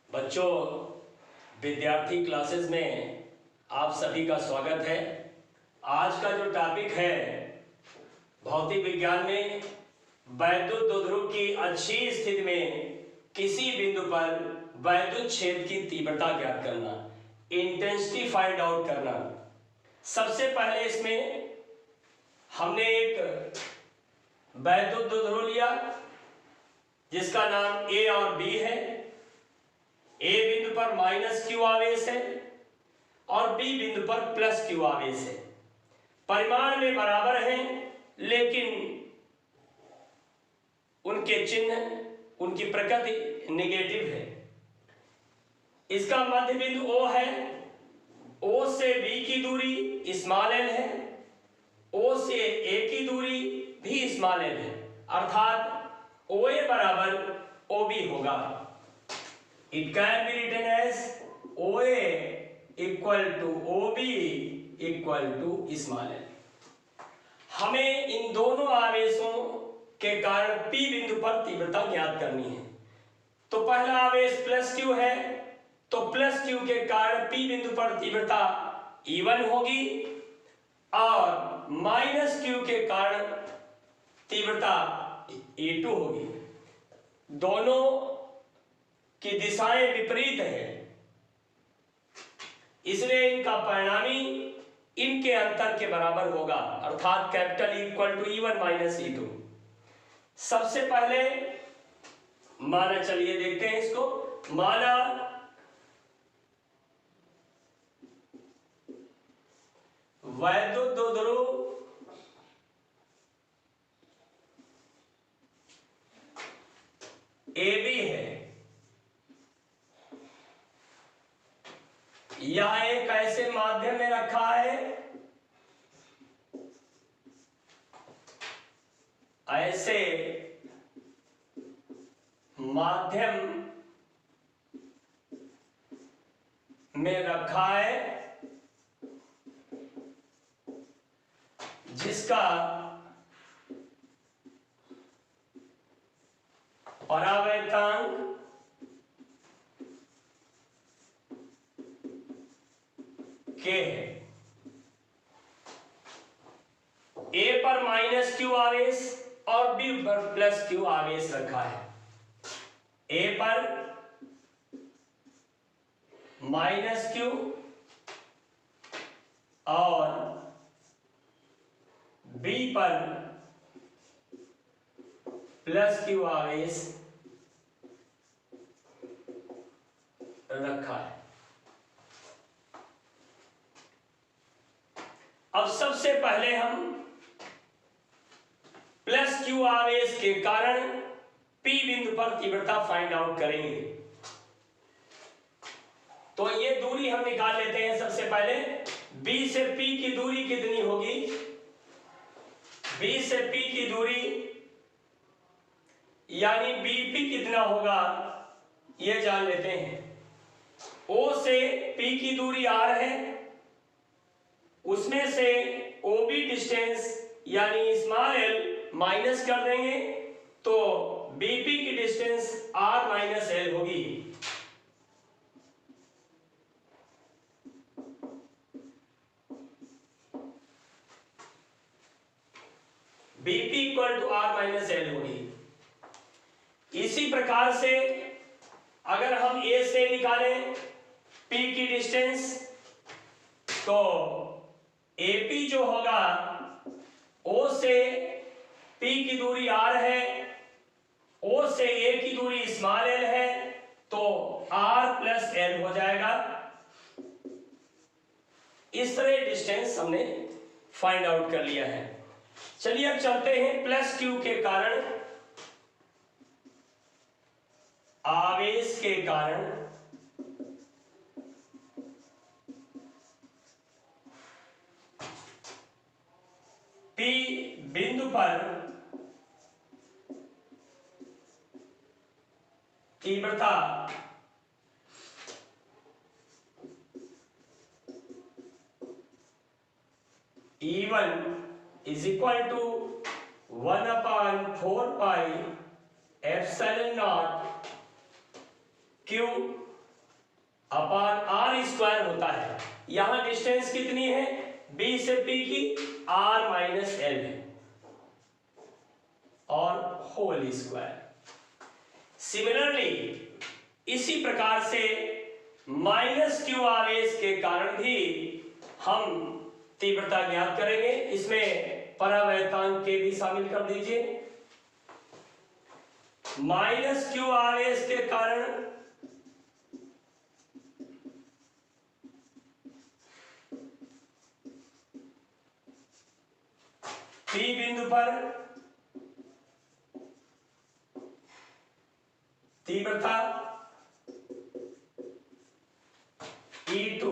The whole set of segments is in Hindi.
बच्चों, विद्यार्थी क्लासेस में आप सभी का स्वागत है। आज का जो टॉपिक है भौतिक विज्ञान में वैद्युत द्विध्रुव की अच्छी स्थिति में किसी बिंदु पर वैद्युत क्षेत्र की तीव्रता ज्ञात करना, इंटेंसिटी फाइंड आउट करना। सबसे पहले इसमें हमने एक वैद्युत द्विध्रुव लिया जिसका नाम ए और बी है। ए बिंदु पर -q आवेश है और बी बिंदु पर +q आवेश है। परिमाण में बराबर हैं लेकिन उनके चिन्ह, उनकी प्रकृति नेगेटिव है। इसका मध्य बिंदु O है। O से B की दूरी स्मॉल l है, O से A की दूरी भी स्मॉल l है, अर्थात OA बराबर OB होगा। It can be written as OA equal to OB equal to small l। हमें इन दोनों आवेशों के कारण P बिंदु पर तीव्रता ज्ञात करनी है। तो पहला आवेश +q है, तो +q के कारण P बिंदु पर तीव्रता E1 होगी और -q के कारण तीव्रता E2 होगी। दोनों की दिशाएं विपरीत है, इसलिए इनका परिणामी इनके अंतर के बराबर होगा, अर्थात capital equal to E1 - E2। सबसे पहले माना, चलिए देखते हैं इसको। माना वैद्युत द्विध्रुव AB है। यह एक ऐसे माध्यम में रखा है, ऐसे माध्यम में रखा है जिसका परावर्तांक K है। A पर -q आवेश और B पर +q आवेश रखा है। A पर -q और B पर +q आवेश रखा है। अब सबसे पहले हम +q आवेश के कारण P बिंदु पर तीव्रता फाइंड आउट करेंगे। तो ये दूरी हम निकाल लेते हैं। सबसे पहले B से P की दूरी कितनी होगी? B से P की दूरी यानी BP कितना होगा ये जान लेते हैं। O से P की दूरी R है, उसमें से OB डिस्टेंस यानी स्मॉल l माइनस कर देंगे तो BP की डिस्टेंस R - l होगी। BP equal to R - l होगी। इसी प्रकार से अगर हम A से निकालें P की डिस्टेंस तो AP जो होगा, O से P की दूरी R है, O से A की दूरी स्मॉल l है, तो R + l हो जाएगा। इस तरह डिस्टेंस हमने फाइंड आउट कर लिया है। चलिए अब चलते हैं +q के कारण आवेश के कारण P बिंदु पर तीव्रता E1 = 1/4 pi epsilon naught q upon R square होता है। यहां डिस्टेंस कितनी है बी से पी की, आर माइनस एल है, और होल स्क्वायर। सिमिलरली इसी प्रकार से माइनस क्यू आवेश के कारण भी हम तीव्रता ज्ञात करेंगे। इसमें परावैतांक के भी शामिल कर दीजिए। माइनस क्यू आवेश के कारण पी बिंदु पर तीव्रता E2,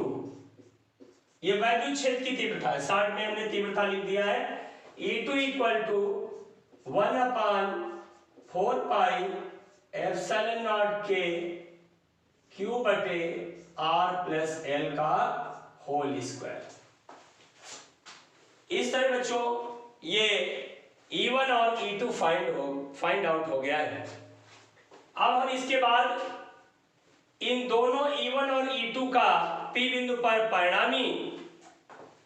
ये वैद्युत क्षेत्र की तीव्रता है, शॉर्ट में हमने तीव्रता लिख दिया है। E2 equal to 1/4 pi epsilon naught के Q बटे R प्लस L का होल स्क्वायर। इस तरह बच्चों ये E1 और E2 फाइंड आउट हो गया है। अब हम इसके बाद इन दोनों E1 और E2 का P बिंदु पर परिणामी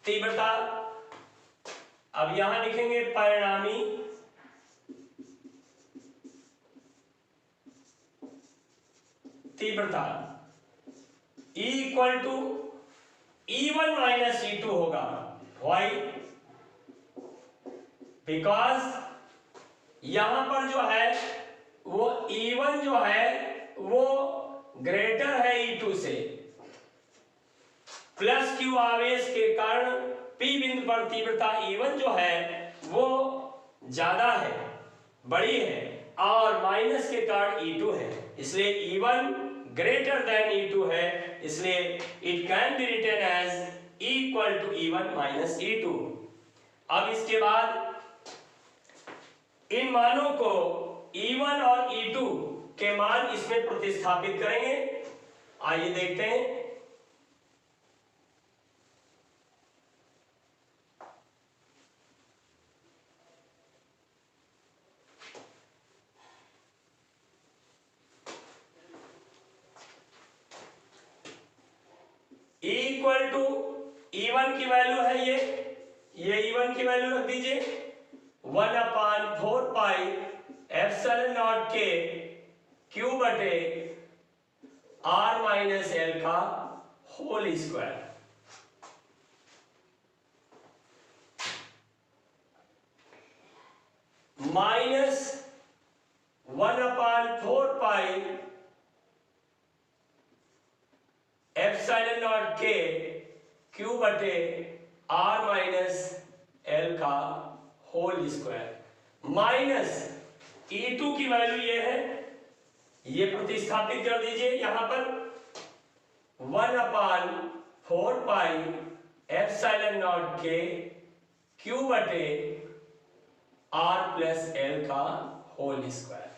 तीव्रता, अब यहां लिखेंगे परिणामी तीव्रता E equal to E1 minus E2 होगा। वाई? बिकॉज यहां पर जो है वो E1 जो है वो ग्रेटर है E2 से, प्लस क्यू आवेश के कारण P बिंदु पर तीव्रता E1 जो है वो ज्यादा है, बड़ी है, और माइनस के कारण E2 है, इसलिए E1 ग्रेटर देन E2 है, इसलिए it can be written as E equal to E1 minus E2। अब इसके बाद इन मानों को E1 और E2 के मान इसमें प्रतिस्थापित करेंगे। आइए देखते हैं। E इक्वल टू E1 की वैल्यू है ये E1 की वैल्यू रख दीजिए 1/4 पाई एप्सिलॉन नॉट के Q बटे R माइनस L का whole square. Minus 1/4 pi epsilon naught के Q बटे R माइनस L का होल स्क्वायर, माइनस E2 की वैल्यू ये है, ये प्रतिस्थापित कर दीजिए यहां पर 1/4 पाई एप्सिलॉन नॉट के Q बटे R प्लस L का होल स्क्वायर।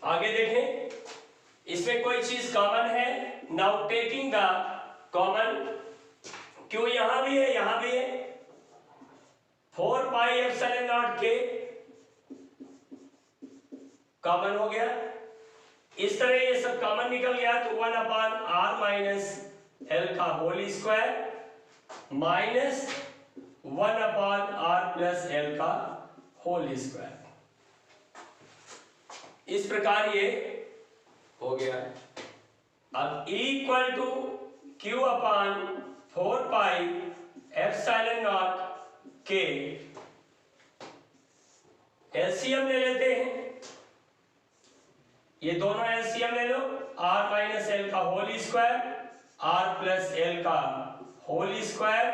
आगे देखें, इसमें कोई चीज कॉमन है। नाउ टेकिंग द कॉमन, क्यों यहां भी है यहां भी है, 4 पाई एप्सिलॉन नॉट के कॉमन हो गया। इस तरह ये सब कॉमन निकल गया तो 1/R माइनस L का whole square minus 1/R plus L का होल स्क्वायर। इस प्रकार ये हो गया। अब E equal to Q/4 pi epsilon naught के, एलसीएम ले लेते हैं, ये दोनों एलसीएम ले लो, R माइनस L का whole square R plus L का होल स्क्वायर,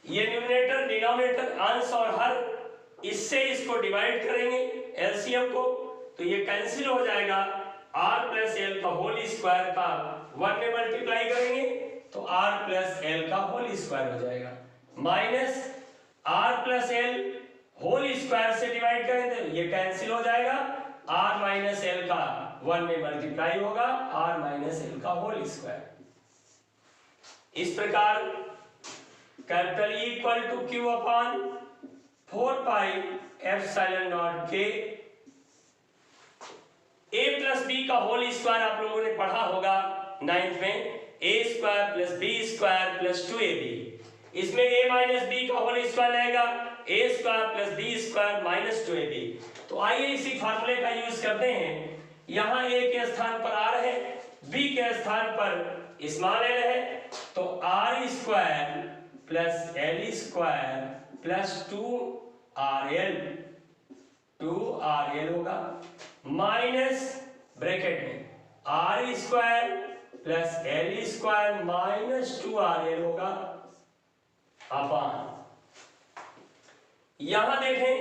ये न्यूमरेटर डिनोमिनेटर अंश और हर, इससे इसको डिवाइड करेंगे एलसीएम को तो ये कैंसिल हो जाएगा। R प्लस L का होल स्क्वायर का 1 में मल्टीप्लाई करेंगे तो R प्लस L का होल स्क्वायर हो जाएगा, minus R plus L whole square से डिवाइड करें तो ये कैंसिल हो जाएगा, R माइनस L का 1 में मल्टीप्लाई होगा R माइनस L का होल स्क्वायर। इस प्रकार capital E equal to 4 pi epsilon naught के a प्लस बी का होल स्क्वायर आप लोगों ने पढ़ा होगा 9th में, a square plus B square plus 2ab। इसमें a माइनस बी का होल स्क्वायर आएगा a square plus B square minus 2ab। तो आइए इसी फार्मूले का यूज करते हैं। यहाँ a के स्थान पर r है, b के स्थान पर स्मॉल l है, तो r square plus l square plus 2rl होगा, माइनस ब्रैकेट में r square plus l square minus 2rl होगा अपान। यहां देखें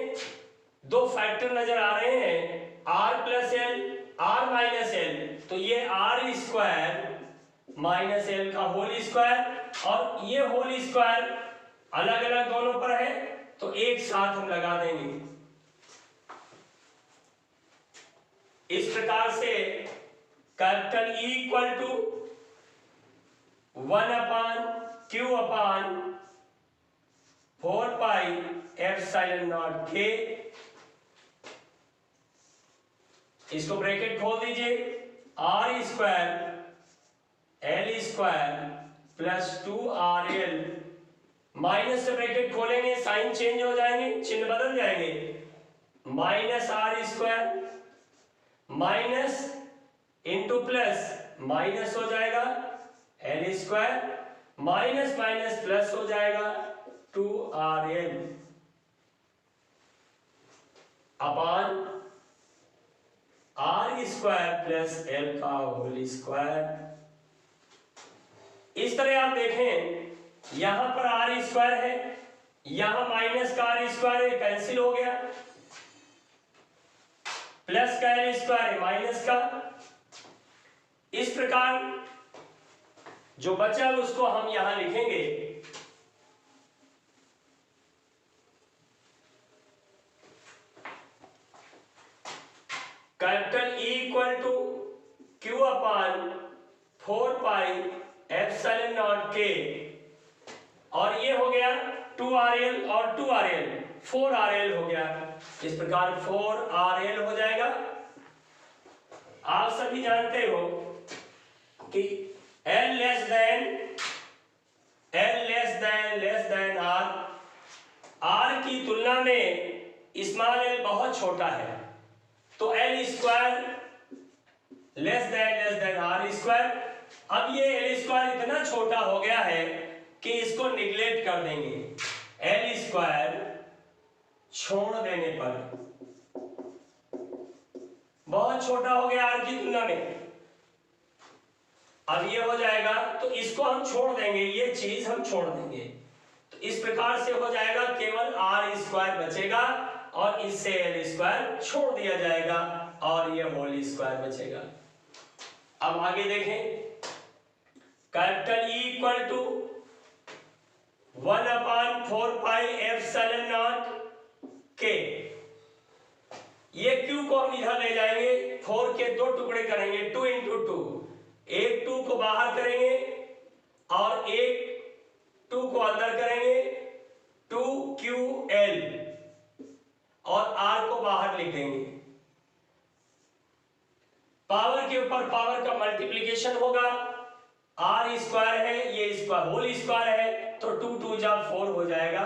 दो फैक्टर नजर आ रहे हैं, r plus l, r minus l, तो ये r स्क्वायर माइनस l का होल स्क्वायर और ये होल स्क्वायर अलग अलग दोनों पर है, तो एक साथ हम लगा देंगे। इस प्रकार से capital E equal to 1 upon Q upon 4 pi epsilon naught के, इसको ब्रैकेट खोल दीजिए, r square l square plus 2rl, minus से ब्रैकेट खोलेंगे साइन चेंज हो जाएंगे, चिन्ह बदल जाएंगे, minus r square minus into plus minus हो जाएगा l square, minus minus plus हो जाएगा 2rl upon r square plus l का होल स्क्वायर। इस तरह आप देखें यहां पर r स्क्वायर है, यहां माइनस का r स्क्वायर है, कैंसिल हो गया, प्लस का l स्क्वायर है माइनस का। इस प्रकार जो बचा उसको हम यहां लिखेंगे capital E equal to Q upon 4 pi epsilon naught के, और ये हो गया 2rl और 2rl 4rl हो गया। इस प्रकार 4rl हो जाएगा। आप सभी जानते हो कि L लेस देन R की तुलना में स्मॉल l बहुत छोटा है, तो L square less than R square. अब ये L स्क्वायर इतना छोटा हो गया है कि इसको निगलेक्ट कर देंगे, L स्क्वायर छोड़ देने पर बहुत छोटा हो गया R की तुलना में। अब ये हो जाएगा तो इसको हम छोड़ देंगे, ये चीज हम छोड़ देंगे, तो इस प्रकार से हो जाएगा, केवल R स्क्वायर बचेगा और इससे L स्क्वायर छोड़ दिया जाएगा और ये होल स्क्वायर बचेगा। अब आगे देखें, capital E equal to 1 upon 4 pi epsilon naught के, ये Q को हम इधर ले जाएंगे, 4 के दो टुकड़े करेंगे, 2 इंटू 2, एक 2 को बाहर करेंगे और एक 2 को अंदर करेंगे, 2QL और R को बाहर लिख देंगे। पावर के ऊपर पावर का मल्टीप्लिकेशन होगा, R स्क्वायर है, ये स्क्वायर होल स्क्वायर है, तो 2 2 जा 4 हो जाएगा।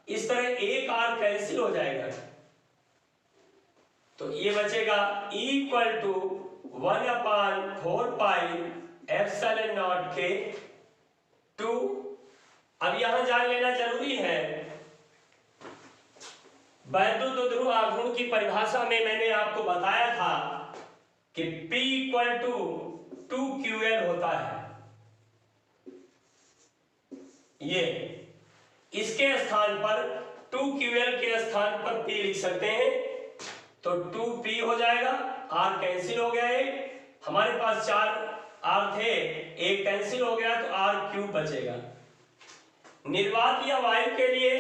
इस तरह एक R कैंसिल हो जाएगा, तो ये बचेगा E equal to 1 upon 4 pi epsilon naught के 2। अब यहां जान लेना जरूरी है, वैद्युत ध्रुव आघूर्ण की परिभाषा में मैंने आपको बताया था कि P इक्वल टू 2QL होता है। ये इसके स्थान पर 2QL के स्थान पर P लिख सकते हैं, तो 2P हो जाएगा, R कैंसिल हो गया, एक हमारे पास 4 R थे, एक कैंसिल हो गया तो RQ बचेगा। निर्वात या वायु के लिए,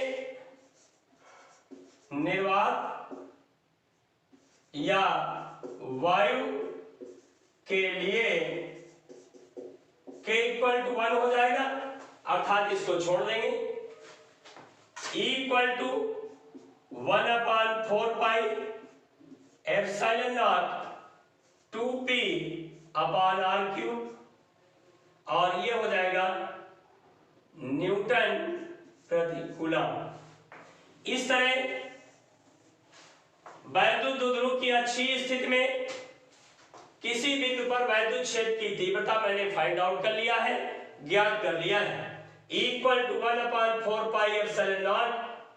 निर्वात या वायु के लिए K इक्वल टू 1 हो जाएगा, अर्थात इसको छोड़ देंगे। E equal to 1/4 epsilon naught 2p/r³ और ये हो जाएगा न्यूटन प्रति कूलम। इस तरह वैद्युत द्विध्रुव की अच्छी स्थिति में किसी बिंदु पर वैद्युत क्षेत्र की तीव्रता मैंने फाइंड आउट कर लिया है, ज्ञात कर लिया है, equal to 1/4 epsilon naught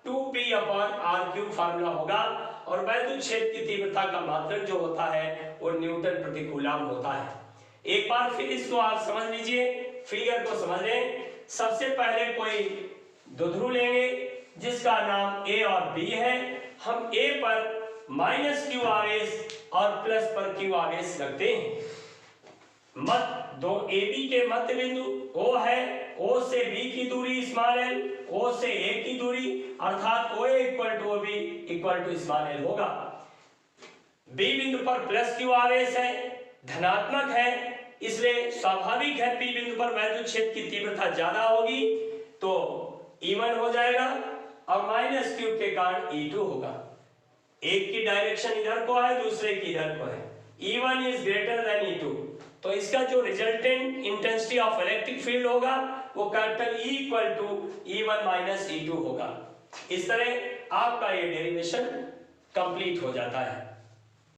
2p/r³ formula होगा और वैद्युत क्षेत्र की तीव्रता का मात्रक जो होता है वो न्यूटन प्रति कूलम होता है। एक बार फिर इसको आप समझ लीजिए, फिगर को समझ लें। सबसे पहले कोई द्विध्रुव लेंगे जिसका नाम A और B है। हम A पर -q आवेश और प्लस पर q आवेश रखते हैं। दो AB के मध्य बिंदु O है, O से B की दूरी स्मॉल l, O से A की दूरी अर्थात OA = OB = स्मॉल l होगा। B बिंदु पर प्लस q आवेश है, धनात्मक है, इसलिए स्वाभाविक है P बिंदु पर वैद्युत क्षेत्र की तीव्रता ज्यादा होगी तो E1 हो जाएगा और -q के कारण E2 होगा। एक की डायरेक्शन इधर को है, दूसरे की इधर को है। E1 is greater than E2, तो इसका जो resultant intensity of electric field होगा वो कैपिटल E = E1 - E2 होगा। इस तरह आपका ये डेरिवेशन कंप्लीट हो जाता है।